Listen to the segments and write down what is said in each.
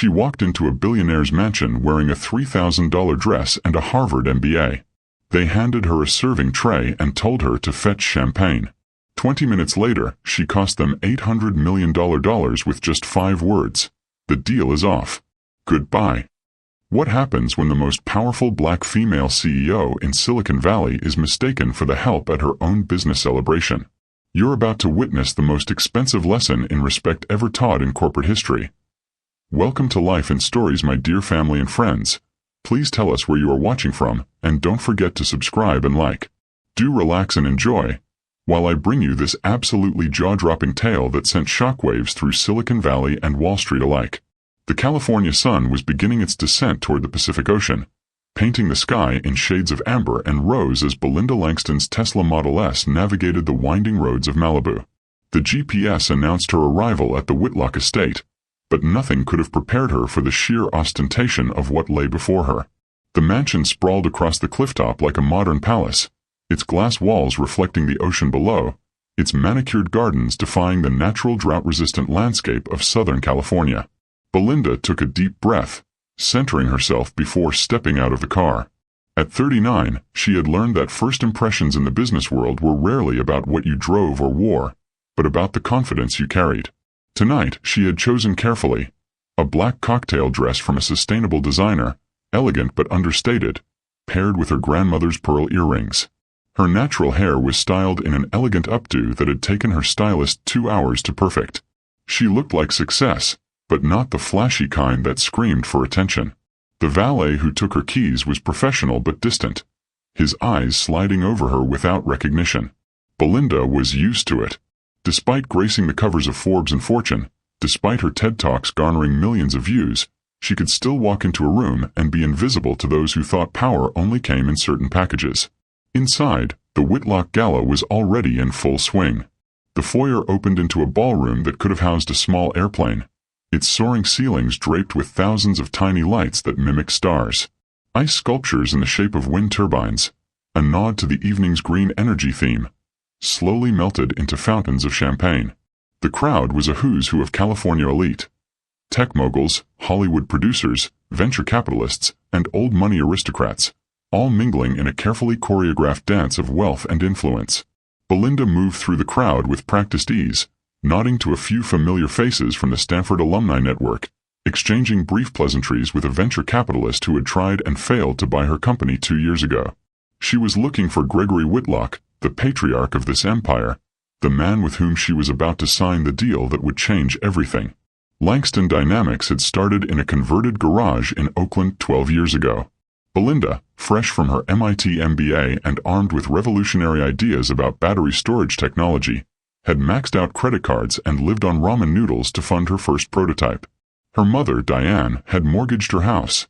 She walked into a billionaire's mansion wearing a $3,000 dress and a Harvard MBA. They handed her a serving tray and told her to fetch champagne. 20 minutes later, she cost them $800 million with just 5 words. The deal is off. Goodbye. What happens when the most powerful black female CEO in Silicon Valley is mistaken for the help at her own business celebration? You're about to witness the most expensive lesson in respect ever taught in corporate history. Welcome to Life in Stories, my dear family and friends. Please tell us where you are watching from, and don't forget to subscribe and like. Do relax and enjoy, while I bring you this absolutely jaw-dropping tale that sent shockwaves through Silicon Valley and Wall Street alike. The California sun was beginning its descent toward the Pacific Ocean, painting the sky in shades of amber and rose as Belinda Langston's Tesla Model S navigated the winding roads of Malibu. The GPS announced her arrival at the Whitlock estate, but nothing could have prepared her for the sheer ostentation of what lay before her. The mansion sprawled across the clifftop like a modern palace, its glass walls reflecting the ocean below, its manicured gardens defying the natural drought-resistant landscape of Southern California. Belinda took a deep breath, centering herself before stepping out of the car. At 39, she had learned that first impressions in the business world were rarely about what you drove or wore, but about the confidence you carried. Tonight, she had chosen carefully. A black cocktail dress from a sustainable designer, elegant but understated, paired with her grandmother's pearl earrings. Her natural hair was styled in an elegant updo that had taken her stylist 2 hours to perfect. She looked like success, but not the flashy kind that screamed for attention. The valet who took her keys was professional but distant, his eyes sliding over her without recognition. Belinda was used to it. Despite gracing the covers of Forbes and Fortune, despite her TED Talks garnering millions of views, she could still walk into a room and be invisible to those who thought power only came in certain packages. Inside, the Whitlock Gala was already in full swing. The foyer opened into a ballroom that could have housed a small airplane, its soaring ceilings draped with thousands of tiny lights that mimic stars. Ice sculptures in the shape of wind turbines, a nod to the evening's green energy theme, slowly melted into fountains of champagne. The crowd was a who's who of California elite. Tech moguls, Hollywood producers, venture capitalists, and old money aristocrats, all mingling in a carefully choreographed dance of wealth and influence. Belinda moved through the crowd with practiced ease, nodding to a few familiar faces from the Stanford Alumni Network, exchanging brief pleasantries with a venture capitalist who had tried and failed to buy her company 2 years ago. She was looking for Gregory Whitlock, the patriarch of this empire, the man with whom she was about to sign the deal that would change everything. Langston Dynamics had started in a converted garage in Oakland 12 years ago. Belinda, fresh from her MIT MBA and armed with revolutionary ideas about battery storage technology, had maxed out credit cards and lived on ramen noodles to fund her first prototype. Her mother, Diane, had mortgaged her house,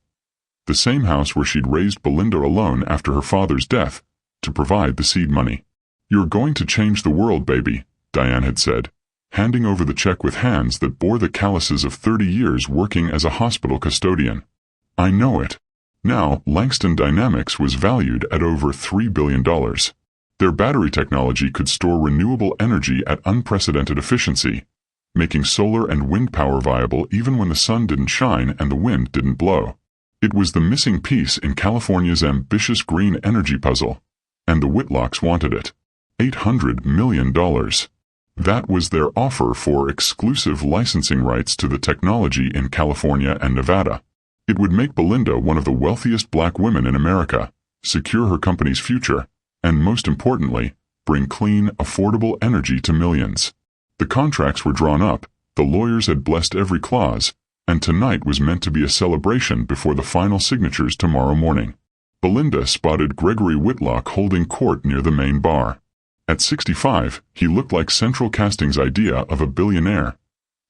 the same house where she'd raised Belinda alone after her father's death, to provide the seed money. "You're going to change the world, baby," Diane had said, handing over the check with hands that bore the calluses of 30 years working as a hospital custodian. "I know it." Now, Langston Dynamics was valued at over $3 billion. Their battery technology could store renewable energy at unprecedented efficiency, making solar and wind power viable even when the sun didn't shine and the wind didn't blow. It was the missing piece in California's ambitious green energy puzzle, and the Whitlocks wanted it. $800 million. That was their offer for exclusive licensing rights to the technology in California and Nevada. It would make Belinda one of the wealthiest black women in America, secure her company's future, and most importantly, bring clean, affordable energy to millions. The contracts were drawn up, the lawyers had blessed every clause, and tonight was meant to be a celebration before the final signatures tomorrow morning. Belinda spotted Gregory Whitlock holding court near the main bar. At 65, he looked like Central Casting's idea of a billionaire.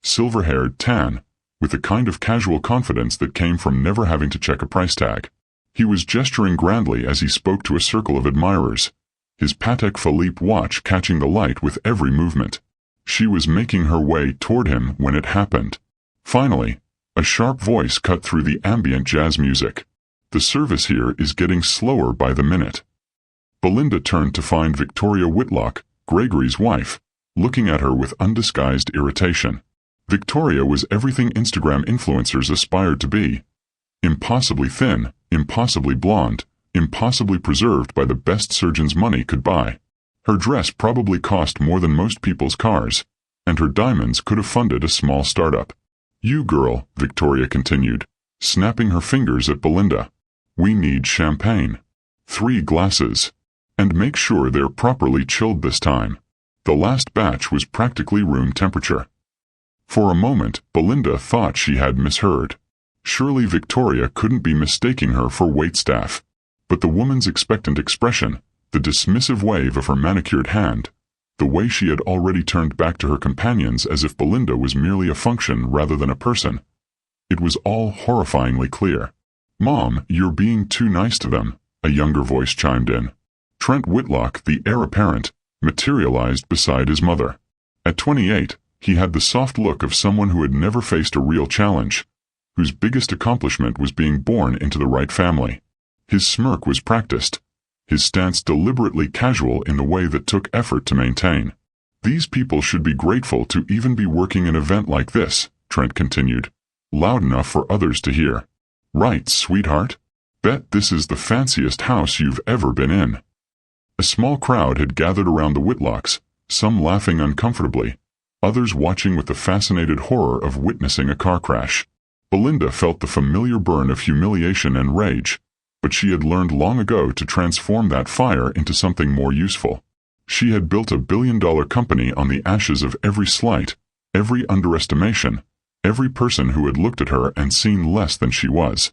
Silver-haired, tan, with the kind of casual confidence that came from never having to check a price tag. He was gesturing grandly as he spoke to a circle of admirers, his Patek Philippe watch catching the light with every movement. She was making her way toward him when it happened. Finally, a sharp voice cut through the ambient jazz music. "The service here is getting slower by the minute." Belinda turned to find Victoria Whitlock, Gregory's wife, looking at her with undisguised irritation. Victoria was everything Instagram influencers aspired to be. Impossibly thin, impossibly blonde, impossibly preserved by the best surgeon's money could buy. Her dress probably cost more than most people's cars, and her diamonds could have funded a small startup. "You girl," Victoria continued, snapping her fingers at Belinda. "We need champagne. 3 glasses. And make sure they're properly chilled this time." The last batch was practically room temperature. For a moment, Belinda thought she had misheard. Surely Victoria couldn't be mistaking her for waitstaff. But the woman's expectant expression, the dismissive wave of her manicured hand, the way she had already turned back to her companions as if Belinda was merely a function rather than a person. It was all horrifyingly clear. "Mom, you're being too nice to them," a younger voice chimed in. Trent Whitlock, the heir apparent, materialized beside his mother. At 28, he had the soft look of someone who had never faced a real challenge, whose biggest accomplishment was being born into the right family. His smirk was practiced, his stance deliberately casual in the way that took effort to maintain. "These people should be grateful to even be working an event like this," Trent continued, loud enough for others to hear. "Right, sweetheart? Bet this is the fanciest house you've ever been in." A small crowd had gathered around the Whitlocks, some laughing uncomfortably, others watching with the fascinated horror of witnessing a car crash. Belinda felt the familiar burn of humiliation and rage, but she had learned long ago to transform that fire into something more useful. She had built a billion-dollar company on the ashes of every slight, every underestimation, every person who had looked at her and seen less than she was.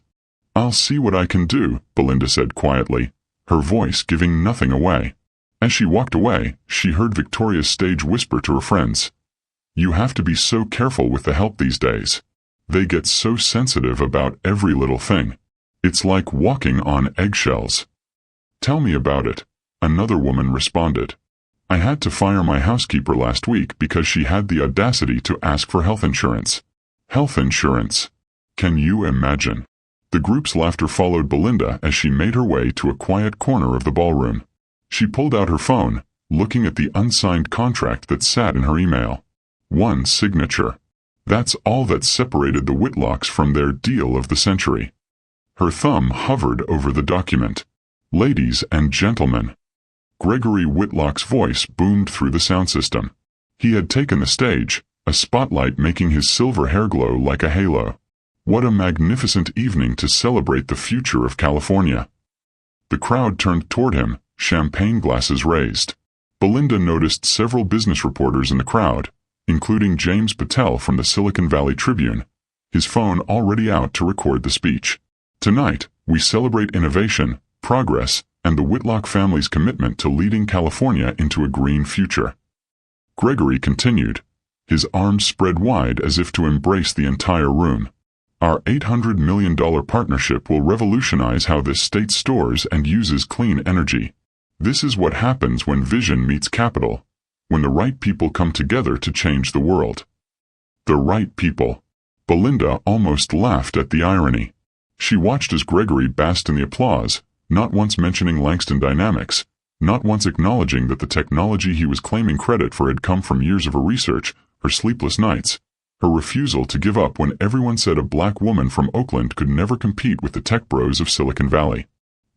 "I'll see what I can do," Belinda said quietly, her voice giving nothing away. As she walked away, she heard Victoria's stage whisper to her friends, "You have to be so careful with the help these days. They get so sensitive about every little thing. It's like walking on eggshells." "Tell me about it," another woman responded. "I had to fire my housekeeper last week because she had the audacity to ask for health insurance." "Health insurance? Can you imagine?" The group's laughter followed Belinda as she made her way to a quiet corner of the ballroom. She pulled out her phone, looking at the unsigned contract that sat in her email. One signature. That's all that separated the Whitlocks from their deal of the century. Her thumb hovered over the document. "Ladies and gentlemen." Gregory Whitlock's voice boomed through the sound system. He had taken the stage, a spotlight making his silver hair glow like a halo. What a magnificent evening to celebrate the future of California. The crowd turned toward him, champagne glasses raised. Belinda noticed several business reporters in the crowd, including James Patel from the Silicon Valley Tribune, his phone already out to record the speech. "Tonight, we celebrate innovation, progress, and the Whitlock family's commitment to leading California into a green future." Gregory continued, his arms spread wide as if to embrace the entire room. "Our $800 million partnership will revolutionize how this state stores and uses clean energy. This is what happens when vision meets capital, when the right people come together to change the world." The right people. Belinda almost laughed at the irony. She watched as Gregory basked in the applause, not once mentioning Langston Dynamics, not once acknowledging that the technology he was claiming credit for had come from years of her research, her sleepless nights, her refusal to give up when everyone said a black woman from Oakland could never compete with the tech bros of Silicon Valley.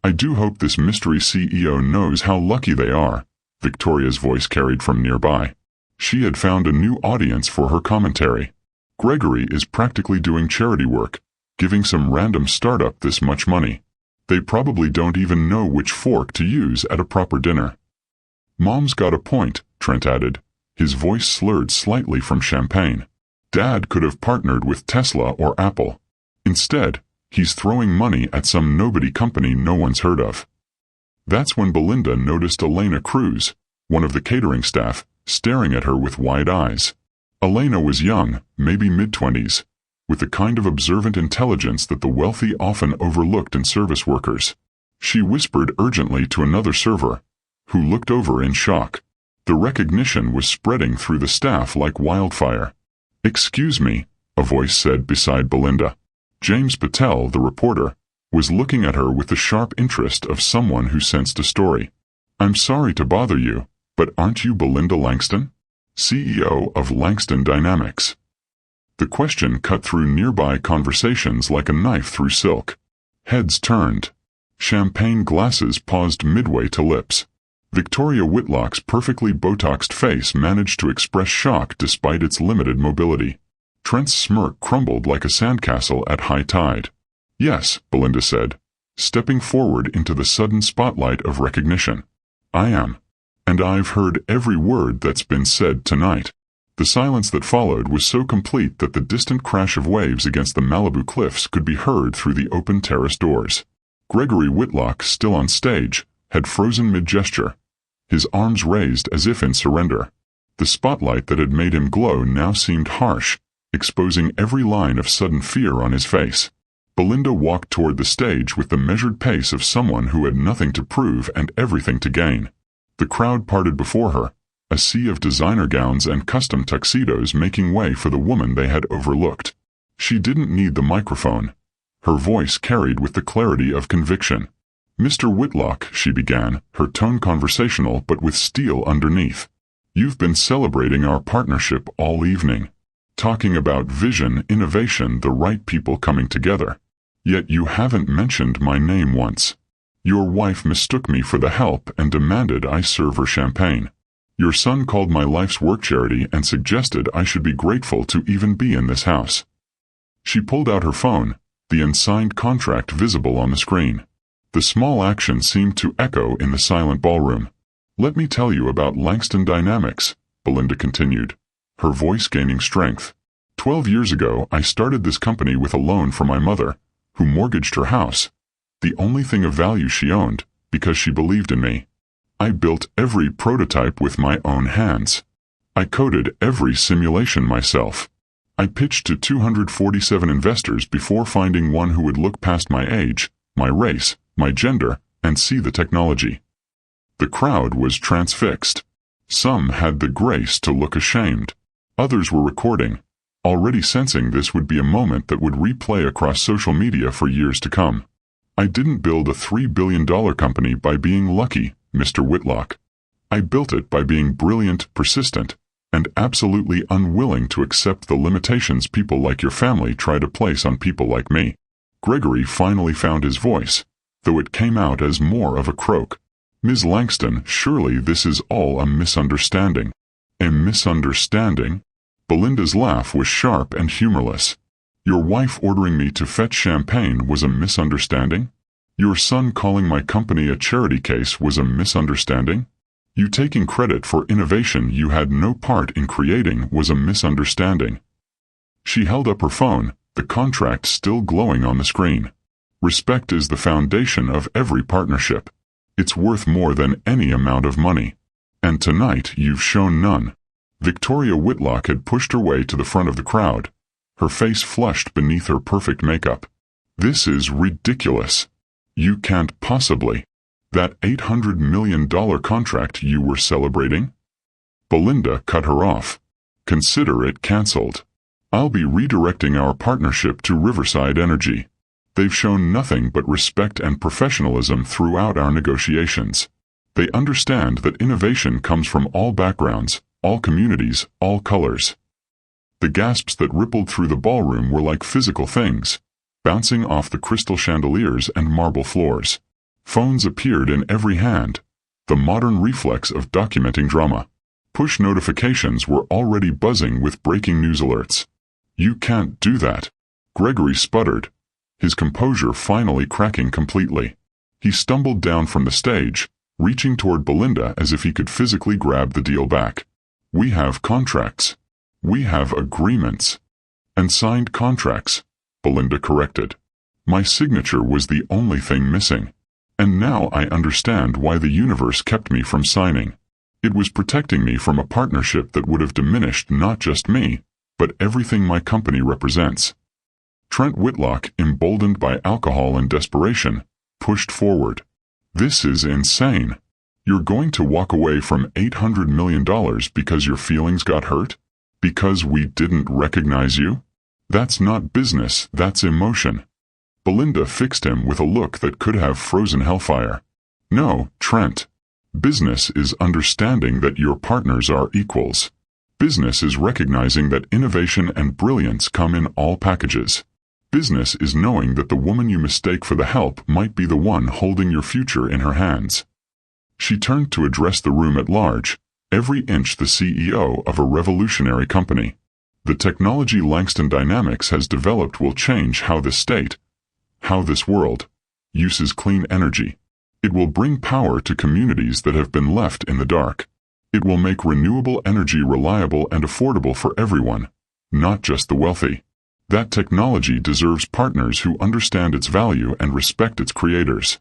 "I do hope this mystery CEO knows how lucky they are," Victoria's voice carried from nearby. She had found a new audience for her commentary. "Gregory is practically doing charity work, giving some random startup this much money. They probably don't even know which fork to use at a proper dinner." "Mom's got a point," Trent added, his voice slurred slightly from champagne. "Dad could have partnered with Tesla or Apple. Instead, he's throwing money at some nobody company no one's heard of." That's when Belinda noticed Elena Cruz, one of the catering staff, staring at her with wide eyes. Elena was young, maybe mid-20s, with the kind of observant intelligence that the wealthy often overlooked in service workers. She whispered urgently to another server, who looked over in shock. The recognition was spreading through the staff like wildfire. "Excuse me," a voice said beside Belinda. James Patel, the reporter, was looking at her with the sharp interest of someone who sensed a story. "I'm sorry to bother you, but aren't you Belinda Langston, CEO of Langston Dynamics?" The question cut through nearby conversations like a knife through silk. Heads turned. Champagne glasses paused midway to lips. Victoria Whitlock's perfectly Botoxed face managed to express shock despite its limited mobility. Trent's smirk crumbled like a sandcastle at high tide. "Yes," Belinda said, stepping forward into the sudden spotlight of recognition. "I am. And I've heard every word that's been said tonight." The silence that followed was so complete that the distant crash of waves against the Malibu cliffs could be heard through the open terrace doors. Gregory Whitlock, still on stage, had frozen mid-gesture, his arms raised as if in surrender. The spotlight that had made him glow now seemed harsh, exposing every line of sudden fear on his face. Belinda walked toward the stage with the measured pace of someone who had nothing to prove and everything to gain. The crowd parted before her, a sea of designer gowns and custom tuxedos making way for the woman they had overlooked. She didn't need the microphone. Her voice carried with the clarity of conviction. "Mr. Whitlock," she began, her tone conversational but with steel underneath. "You've been celebrating our partnership all evening. Talking about vision, innovation, the right people coming together. Yet you haven't mentioned my name once. Your wife mistook me for the help and demanded I serve her champagne. Your son called my life's work charity and suggested I should be grateful to even be in this house." She pulled out her phone, the unsigned contract visible on the screen. The small action seemed to echo in the silent ballroom. "Let me tell you about Langston Dynamics," Belinda continued, her voice gaining strength. 12 years ago, I started this company with a loan from my mother, who mortgaged her house, the only thing of value she owned, because she believed in me. I built every prototype with my own hands. I coded every simulation myself. I pitched to 247 investors before finding one who would look past my age, my race, my gender, and see the technology. The crowd was transfixed. Some had the grace to look ashamed. Others were recording, already sensing this would be a moment that would replay across social media for years to come. I didn't build a $3 billion company by being lucky, Mr. Whitlock. I built it by being brilliant, persistent, and absolutely unwilling to accept the limitations people like your family try to place on people like me. Gregory finally found his voice, though it came out as more of a croak. "Ms. Langston, surely this is all a misunderstanding." "A misunderstanding?" Belinda's laugh was sharp and humorless. "Your wife ordering me to fetch champagne was a misunderstanding? Your son calling my company a charity case was a misunderstanding? You taking credit for innovation you had no part in creating was a misunderstanding." She held up her phone, the contract still glowing on the screen. "Respect is the foundation of every partnership. It's worth more than any amount of money. And tonight you've shown none." Victoria Whitlock had pushed her way to the front of the crowd, her face flushed beneath her perfect makeup. "This is ridiculous. You can't possibly. That $800 million contract you were celebrating?" Belinda cut her off. "Consider it cancelled. I'll be redirecting our partnership to Riverside Energy. They've shown nothing but respect and professionalism throughout our negotiations. They understand that innovation comes from all backgrounds, all communities, all colors." The gasps that rippled through the ballroom were like physical things, bouncing off the crystal chandeliers and marble floors. Phones appeared in every hand, the modern reflex of documenting drama. Push notifications were already buzzing with breaking news alerts. "You can't do that," Gregory sputtered, his composure finally cracking completely. He stumbled down from the stage, reaching toward Belinda as if he could physically grab the deal back. "We have contracts. We have agreements." "And signed contracts," Belinda corrected. "My signature was the only thing missing. And now I understand why the universe kept me from signing. It was protecting me from a partnership that would have diminished not just me, but everything my company represents." Trent Whitlock, emboldened by alcohol and desperation, pushed forward. "This is insane. You're going to walk away from $800 million because your feelings got hurt? Because we didn't recognize you? That's not business, that's emotion." Belinda fixed him with a look that could have frozen hellfire. "No, Trent. Business is understanding that your partners are equals. Business is recognizing that innovation and brilliance come in all packages. Business is knowing that the woman you mistake for the help might be the one holding your future in her hands. She turned to address the room at large, every inch the CEO of a revolutionary company. The technology Langston Dynamics has developed will change how this world, uses clean energy. It will bring power to communities that have been left in the dark. It will make renewable energy reliable and affordable for everyone, not just the wealthy. That technology deserves partners who understand its value and respect its creators.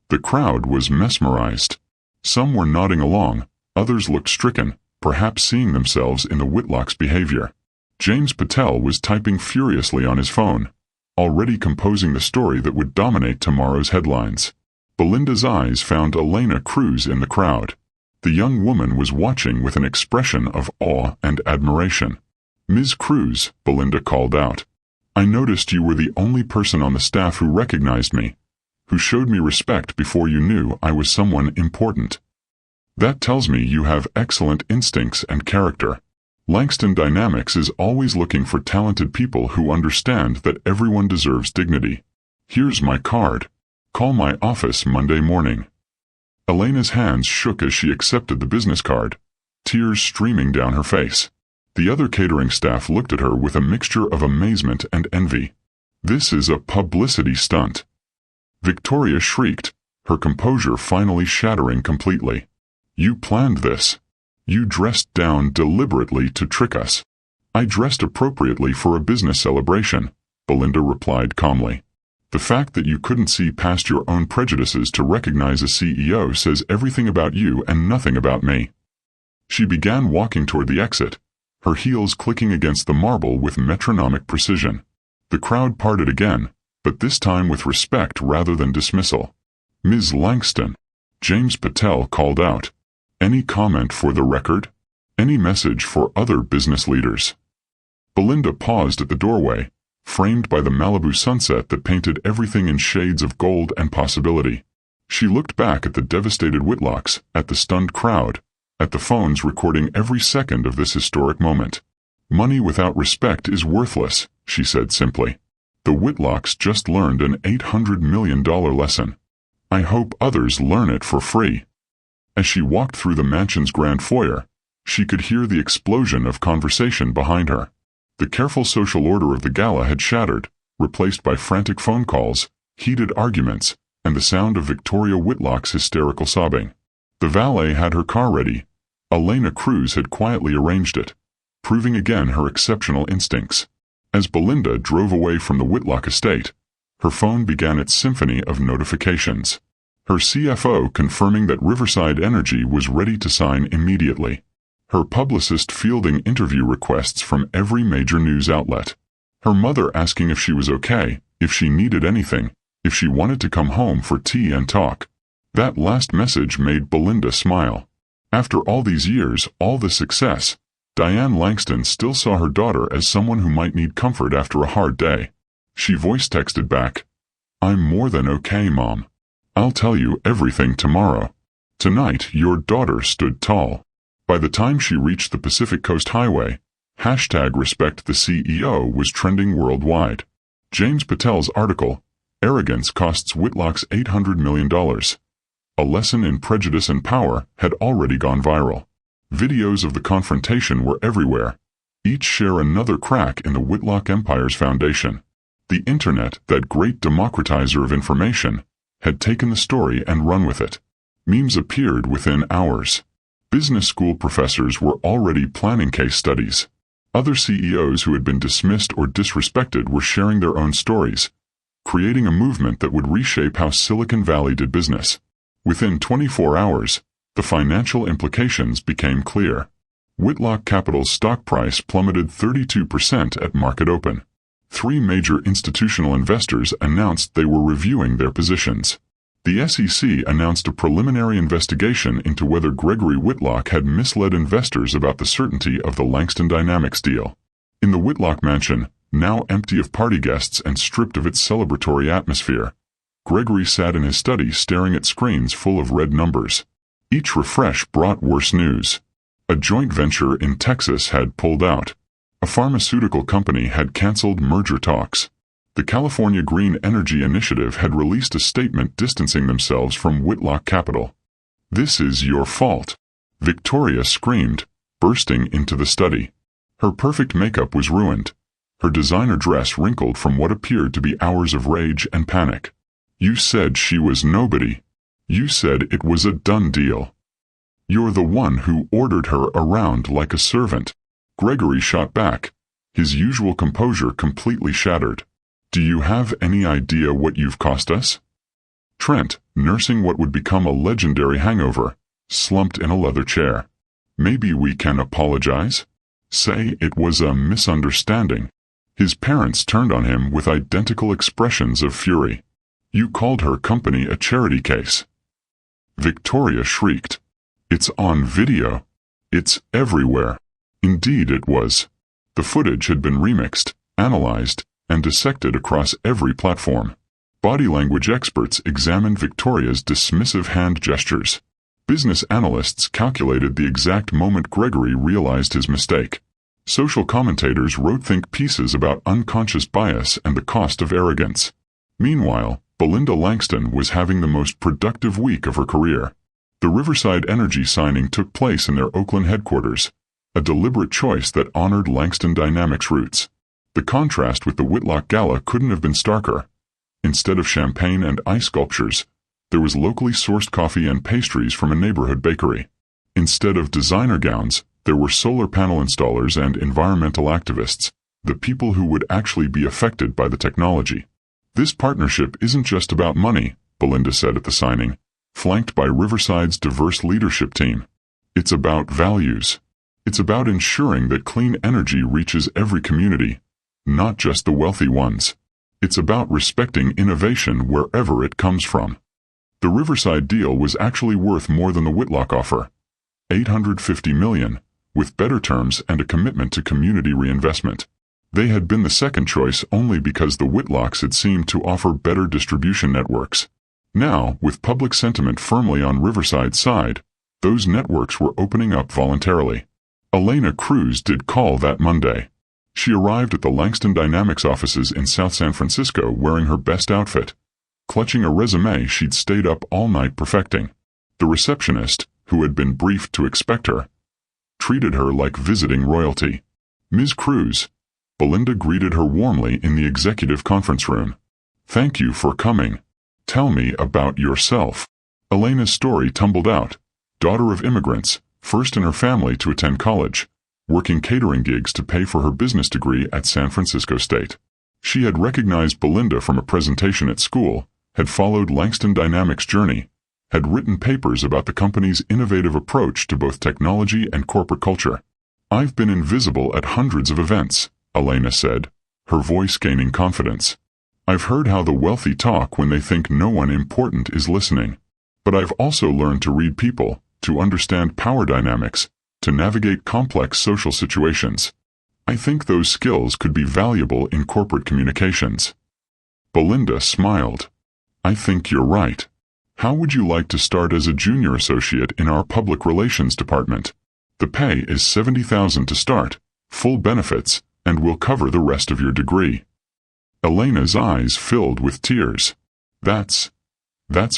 The crowd was mesmerized. Some were nodding along, others looked stricken, perhaps seeing themselves in the Whitlock's behavior. James Patel was typing furiously on his phone, already composing the story that would dominate tomorrow's headlines. Belinda's eyes found Elena Cruz in the crowd. The young woman was watching with an expression of awe and admiration. "Ms. Cruz," Belinda called out, "I noticed you were the only person on the staff who recognized me, who showed me respect before you knew I was someone important. That tells me you have excellent instincts and character. Langston Dynamics is always looking for talented people who understand that everyone deserves dignity. Here's my card. Call my office Monday morning." Elena's hands shook as she accepted the business card, tears streaming down her face. The other catering staff looked at her with a mixture of amazement and envy. "This is a publicity stunt." Victoria shrieked, her composure finally shattering completely. "You planned this. You dressed down deliberately to trick us." "I dressed appropriately for a business celebration," Belinda replied calmly. "The fact that you couldn't see past your own prejudices to recognize a CEO says everything about you and nothing about me." She began walking toward the exit, her heels clicking against the marble with metronomic precision. The crowd parted again, but this time with respect rather than dismissal. "Ms. Langston," James Patel called out. "Any comment for the record? Any message for other business leaders?" Belinda paused at the doorway, framed by the Malibu sunset that painted everything in shades of gold and possibility. She looked back at the devastated Whitlocks, at the stunned crowd, at the phones recording every second of this historic moment. "Money without respect is worthless," she said simply. "The Whitlocks just learned an $800 million lesson. I hope others learn it for free." As she walked through the mansion's grand foyer, she could hear the explosion of conversation behind her. The careful social order of the gala had shattered, replaced by frantic phone calls, heated arguments, and the sound of Victoria Whitlock's hysterical sobbing. The valet had her car ready. Elena Cruz had quietly arranged it, proving again her exceptional instincts. As Belinda drove away from the Whitlock estate, her phone began its symphony of notifications. Her CFO confirming that Riverside Energy was ready to sign immediately. Her publicist fielding interview requests from every major news outlet. Her mother asking if she was okay, if she needed anything, if she wanted to come home for tea and talk. That last message made Belinda smile. After all these years, all the success, Diane Langston still saw her daughter as someone who might need comfort after a hard day. She voice texted back, "I'm more than okay, Mom. I'll tell you everything tomorrow." Tonight, your daughter stood tall. By the time she reached the Pacific Coast Highway, #RespectTheCEO was trending worldwide. James Patel's article, "Arrogance Costs Whitlock's $800 million. A Lesson in Prejudice and Power," had already gone viral. Videos of the confrontation were everywhere, each share another crack in the Whitlock Empire's foundation. The internet, that great democratizer of information, had taken the story and run with it. Memes appeared within hours. Business school professors were already planning case studies. Other CEOs who had been dismissed or disrespected were sharing their own stories, creating a movement that would reshape how Silicon Valley did business. Within 24 hours, the financial implications became clear. Whitlock Capital's stock price plummeted 32% at market open. 3 major institutional investors announced they were reviewing their positions. The SEC announced a preliminary investigation into whether Gregory Whitlock had misled investors about the certainty of the Langston Dynamics deal. In the Whitlock mansion, now empty of party guests and stripped of its celebratory atmosphere, Gregory sat in his study staring at screens full of red numbers. Each refresh brought worse news. A joint venture in Texas had pulled out. A pharmaceutical company had canceled merger talks. The California Green Energy Initiative had released a statement distancing themselves from Whitlock Capital. "This is your fault," Victoria screamed, bursting into the study. Her perfect makeup was ruined. Her designer dress wrinkled from what appeared to be hours of rage and panic. "You said she was nobody. You said it was a done deal. You're the one who ordered her around like a servant." Gregory shot back, his usual composure completely shattered. "Do you have any idea what you've cost us?" Trent, nursing what would become a legendary hangover, slumped in a leather chair. "Maybe we can apologize? Say it was a misunderstanding." His parents turned on him with identical expressions of fury. "You called her company a charity case." Victoria shrieked. "It's on video. It's everywhere." Indeed it was. The footage had been remixed, analyzed, and dissected across every platform. Body language experts examined Victoria's dismissive hand gestures. Business analysts calculated the exact moment Gregory realized his mistake. Social commentators wrote think pieces about unconscious bias and the cost of arrogance. Meanwhile, Belinda Langston was having the most productive week of her career. The Riverside Energy signing took place in their Oakland headquarters, a deliberate choice that honored Langston Dynamics' roots. The contrast with the Whitlock Gala couldn't have been starker. Instead of champagne and ice sculptures, there was locally sourced coffee and pastries from a neighborhood bakery. Instead of designer gowns, there were solar panel installers and environmental activists, the people who would actually be affected by the technology. "This partnership isn't just about money," Belinda said at the signing, flanked by Riverside's diverse leadership team. "It's about values. It's about ensuring that clean energy reaches every community, not just the wealthy ones. It's about respecting innovation wherever it comes from." The Riverside deal was actually worth more than the Whitlock offer. $850 million, with better terms and a commitment to community reinvestment. They had been the second choice only because the Whitlocks had seemed to offer better distribution networks. Now, with public sentiment firmly on Riverside's side, those networks were opening up voluntarily. Elena Cruz did call that Monday. She arrived at the Langston Dynamics offices in South San Francisco wearing her best outfit, clutching a resume she'd stayed up all night perfecting. The receptionist, who had been briefed to expect her, treated her like visiting royalty. "Ms. Cruz," Belinda greeted her warmly in the executive conference room. "Thank you for coming. Tell me about yourself." Elena's story tumbled out. Daughter of immigrants, first in her family to attend college, working catering gigs to pay for her business degree at San Francisco State. She had recognized Belinda from a presentation at school, had followed Langston Dynamics' journey, had written papers about the company's innovative approach to both technology and corporate culture. "I've been invisible at hundreds of events," Elena said, her voice gaining confidence. "I've heard how the wealthy talk when they think no one important is listening. But I've also learned to read people, to understand power dynamics, to navigate complex social situations. I think those skills could be valuable in corporate communications." Belinda smiled. "I think you're right. How would you like to start as a junior associate in our public relations department? The pay is $70,000 to start, full benefits, and will cover the rest of your degree." Elena's eyes filled with tears. That's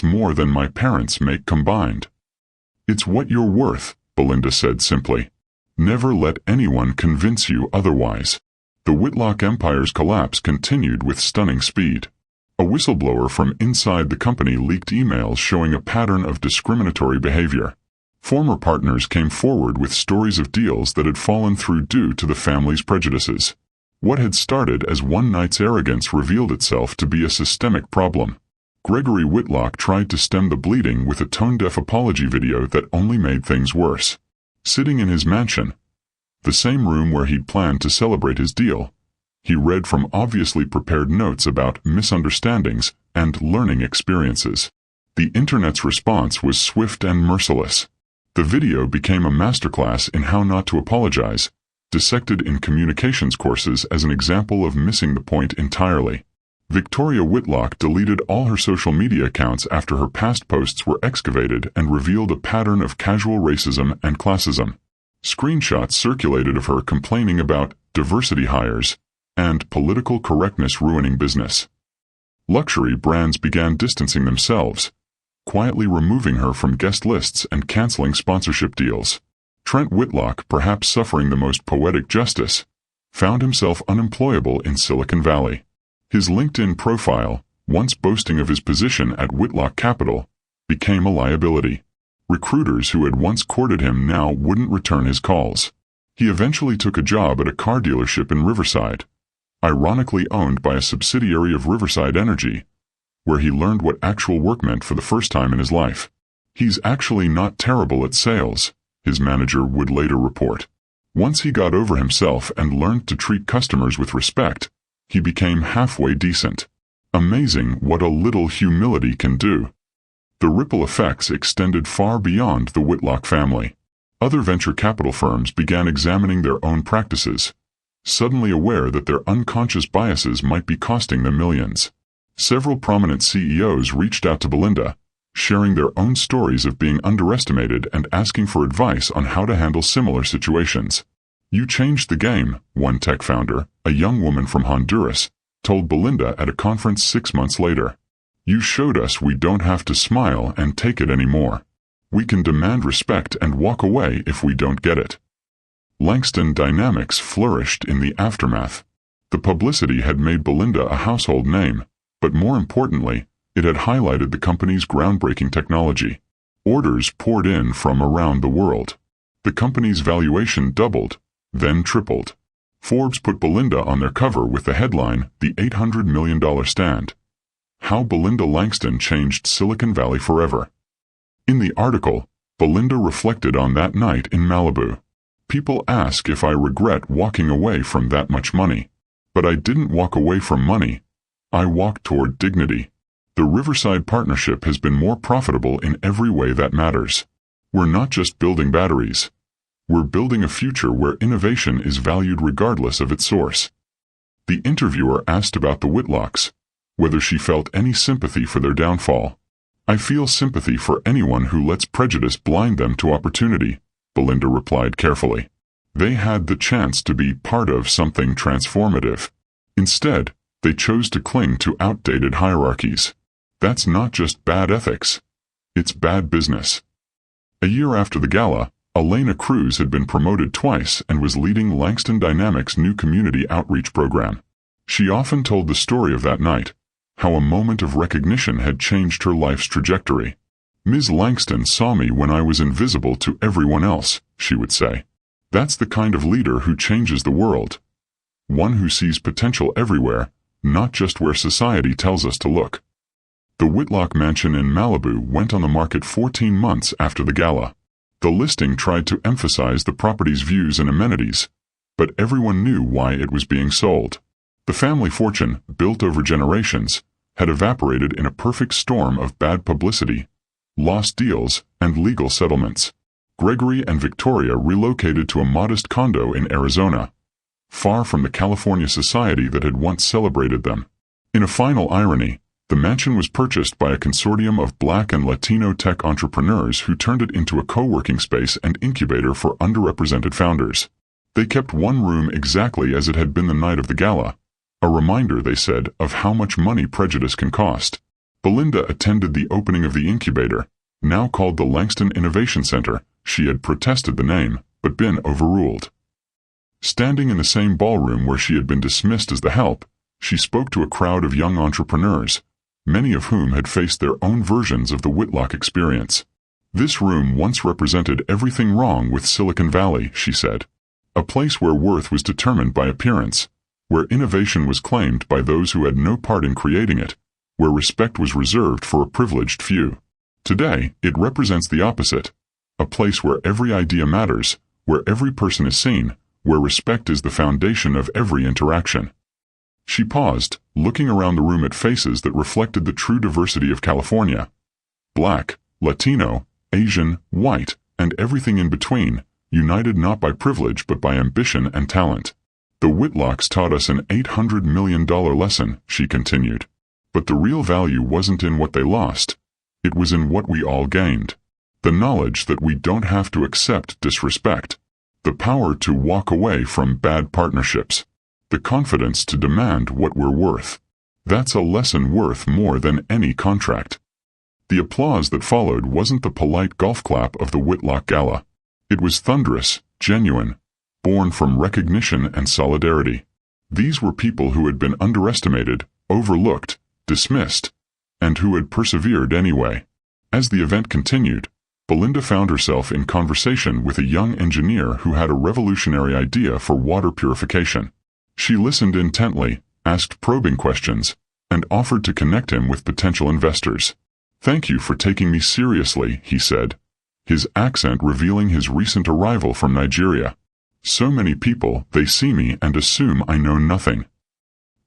more than my parents make combined." "It's what you're worth," Belinda said simply. "Never let anyone convince you otherwise." The Whitlock empire's collapse continued with stunning speed. A whistleblower from inside the company leaked emails showing a pattern of discriminatory behavior. Former partners came forward with stories of deals that had fallen through due to the family's prejudices. What had started as one night's arrogance revealed itself to be a systemic problem. Gregory Whitlock tried to stem the bleeding with a tone-deaf apology video that only made things worse. Sitting in his mansion, the same room where he'd planned to celebrate his deal, he read from obviously prepared notes about misunderstandings and learning experiences. The internet's response was swift and merciless. The video became a masterclass in how not to apologize, dissected in communications courses as an example of missing the point entirely. Victoria Whitlock deleted all her social media accounts after her past posts were excavated and revealed a pattern of casual racism and classism. Screenshots circulated of her complaining about diversity hires and political correctness ruining business. Luxury brands began distancing themselves, quietly removing her from guest lists and canceling sponsorship deals. Trent Whitlock, perhaps suffering the most poetic justice, found himself unemployable in Silicon Valley. His LinkedIn profile, once boasting of his position at Whitlock Capital, became a liability. Recruiters who had once courted him now wouldn't return his calls. He eventually took a job at a car dealership in Riverside, ironically owned by a subsidiary of Riverside Energy, where he learned what actual work meant for the first time in his life. "He's actually not terrible at sales," his manager would later report. Once he got over himself and learned to treat customers with respect, he became halfway decent. Amazing what a little humility can do. The ripple effects extended far beyond the Whitlock family. Other venture capital firms began examining their own practices, suddenly aware that their unconscious biases might be costing them millions. Several prominent CEOs reached out to Belinda, sharing their own stories of being underestimated and asking for advice on how to handle similar situations. "You changed the game," one tech founder, a young woman from Honduras, told Belinda at a conference 6 months later. "You showed us we don't have to smile and take it anymore. We can demand respect and walk away if we don't get it." Langston dynamics flourished in the aftermath. The publicity had made Belinda a household name, but more importantly, it had highlighted the company's groundbreaking technology. Orders poured in from around the world. The company's valuation doubled, then tripled. Forbes put Belinda on their cover with the headline, "The $800 million Stand: How Belinda Langston Changed Silicon Valley Forever." In the article, Belinda reflected on that night in Malibu. "People ask if I regret walking away from that much money. But I didn't walk away from money. I walked toward dignity. The Riverside partnership has been more profitable in every way that matters. We're not just building batteries. We're building a future where innovation is valued regardless of its source." The interviewer asked about the Whitlocks, whether she felt any sympathy for their downfall. "I feel sympathy for anyone who lets prejudice blind them to opportunity," Belinda replied carefully. "They had the chance to be part of something transformative. Instead, they chose to cling to outdated hierarchies. That's not just bad ethics. It's bad business." A year after the gala, Elena Cruz had been promoted twice and was leading Langston Dynamics' new community outreach program. She often told the story of that night, how a moment of recognition had changed her life's trajectory. "Ms. Langston saw me when I was invisible to everyone else," she would say. "That's the kind of leader who changes the world. One who sees potential everywhere, not just where society tells us to look." The Whitlock mansion in Malibu went on the market 14 months after the gala. The listing tried to emphasize the property's views and amenities, but everyone knew why it was being sold. The family fortune, built over generations, had evaporated in a perfect storm of bad publicity, lost deals, and legal settlements. Gregory and Victoria relocated to a modest condo in Arizona, far from the California society that had once celebrated them. In a final irony, the mansion was purchased by a consortium of Black and Latino tech entrepreneurs who turned it into a co-working space and incubator for underrepresented founders. They kept one room exactly as it had been the night of the gala, a reminder, they said, of how much money prejudice can cost. Belinda attended the opening of the incubator, now called the Langston Innovation Center. She had protested the name, but been overruled. Standing in the same ballroom where she had been dismissed as the help, she spoke to a crowd of young entrepreneurs, many of whom had faced their own versions of the Whitlock experience. "This room once represented everything wrong with Silicon Valley," she said. "A place where worth was determined by appearance, where innovation was claimed by those who had no part in creating it, where respect was reserved for a privileged few. Today, it represents the opposite, a place where every idea matters, where every person is seen, where respect is the foundation of every interaction." She paused, looking around the room at faces that reflected the true diversity of California. Black, Latino, Asian, white, and everything in between, united not by privilege but by ambition and talent. "The Whitlocks taught us an $800 million lesson," she continued. "But the real value wasn't in what they lost. It was in what we all gained. The knowledge that we don't have to accept disrespect. The power to walk away from bad partnerships. The confidence to demand what we're worth. That's a lesson worth more than any contract. The applause that followed wasn't the polite golf clap of the Whitlock Gala. It was thunderous, genuine, born from recognition and solidarity. These were people who had been underestimated, overlooked, dismissed, and who had persevered anyway. As the event continued, Belinda found herself in conversation with a young engineer who had a revolutionary idea for water purification. She listened intently, asked probing questions, and offered to connect him with potential investors. "Thank you for taking me seriously," he said, his accent revealing his recent arrival from Nigeria. "So many people, they see me and assume I know nothing."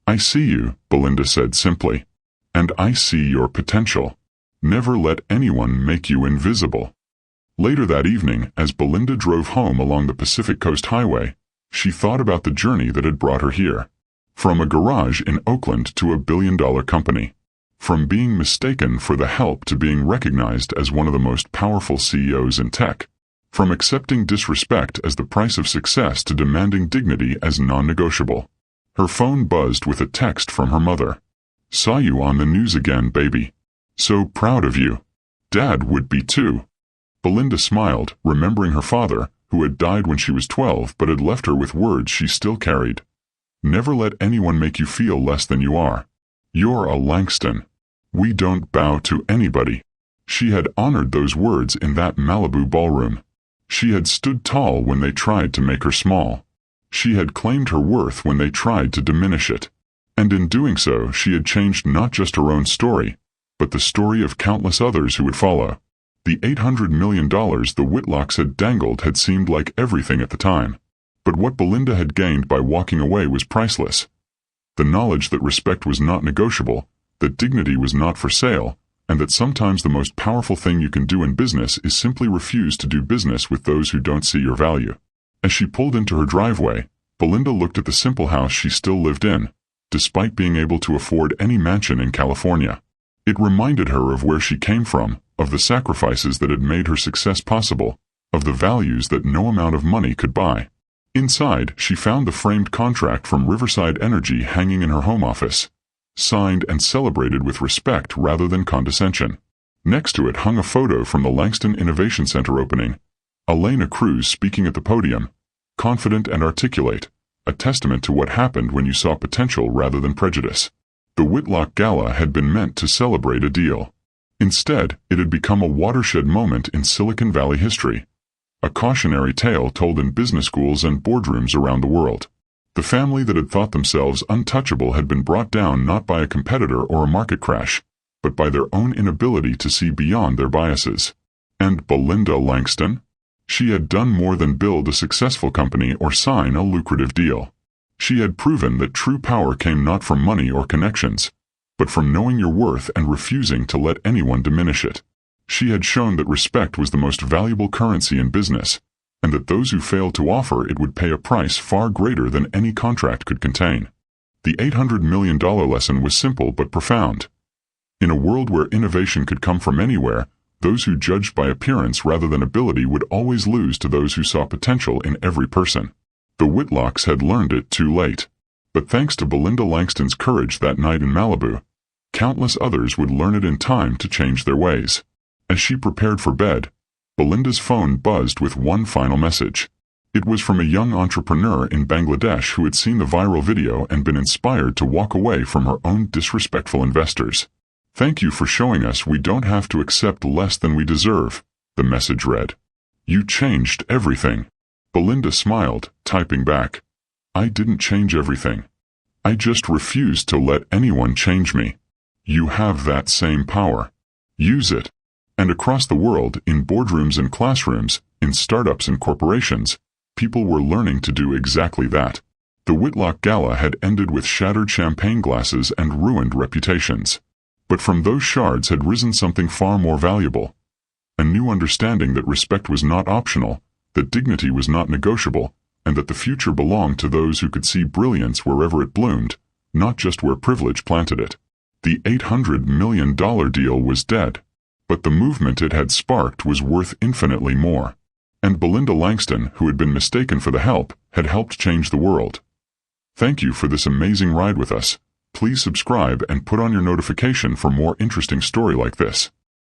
"I see you," Belinda said simply. "And I see your potential. Never let anyone make you invisible." Later that evening, as Belinda drove home along the Pacific Coast Highway, she thought about the journey that had brought her here. From a garage in Oakland to a billion-dollar company. From being mistaken for the help to being recognized as one of the most powerful CEOs in tech. From accepting disrespect as the price of success to demanding dignity as non-negotiable. Her phone buzzed with a text from her mother. "Saw you on the news again, baby. So proud of you. Dad would be too." Belinda smiled, remembering her father, who had died when she was 12 but had left her with words she still carried. "Never let anyone make you feel less than you are. You're a Langston. We don't bow to anybody." She had honored those words in that Malibu ballroom. She had stood tall when they tried to make her small. She had claimed her worth when they tried to diminish it. And in doing so, she had changed not just her own story, but the story of countless others who would follow. The $800 million the Whitlocks had dangled had seemed like everything at the time. But what Belinda had gained by walking away was priceless. The knowledge that respect was not negotiable, that dignity was not for sale, and that sometimes the most powerful thing you can do in business is simply refuse to do business with those who don't see your value. As she pulled into her driveway, Belinda looked at the simple house she still lived in, despite being able to afford any mansion in California. It reminded her of where she came from, of the sacrifices that had made her success possible, of the values that no amount of money could buy. Inside, she found the framed contract from Riverside Energy hanging in her home office, signed and celebrated with respect rather than condescension. Next to it hung a photo from the Langston Innovation Center opening, Elena Cruz speaking at the podium, confident and articulate, a testament to what happened when you saw potential rather than prejudice. The Whitlock Gala had been meant to celebrate a deal. Instead, it had become a watershed moment in Silicon Valley history, a cautionary tale told in business schools and boardrooms around the world. The family that had thought themselves untouchable had been brought down not by a competitor or a market crash, but by their own inability to see beyond their biases. And Belinda Langston? She had done more than build a successful company or sign a lucrative deal. She had proven that true power came not from money or connections, but from knowing your worth and refusing to let anyone diminish it. She had shown that respect was the most valuable currency in business, and that those who failed to offer it would pay a price far greater than any contract could contain. The $800 million lesson was simple but profound. In a world where innovation could come from anywhere, those who judged by appearance rather than ability would always lose to those who saw potential in every person. The Whitlocks had learned it too late. But thanks to Belinda Langston's courage that night in Malibu, countless others would learn it in time to change their ways. As she prepared for bed, Belinda's phone buzzed with one final message. It was from a young entrepreneur in Bangladesh who had seen the viral video and been inspired to walk away from her own disrespectful investors. "Thank you for showing us we don't have to accept less than we deserve," the message read. "You changed everything." Belinda smiled, typing back, "I didn't change everything. I just refused to let anyone change me. You have that same power. Use it." And across the world, in boardrooms and classrooms, in startups and corporations, people were learning to do exactly that. The Whitlock Gala had ended with shattered champagne glasses and ruined reputations. But from those shards had risen something far more valuable. A new understanding that respect was not optional, that dignity was not negotiable, and that the future belonged to those who could see brilliance wherever it bloomed, not just where privilege planted it. The $800 million deal was dead, but the movement it had sparked was worth infinitely more. And Belinda Langston, who had been mistaken for the help, had helped change the world. Thank you for this amazing ride with us. Please subscribe and put on your notification for more interesting story like this.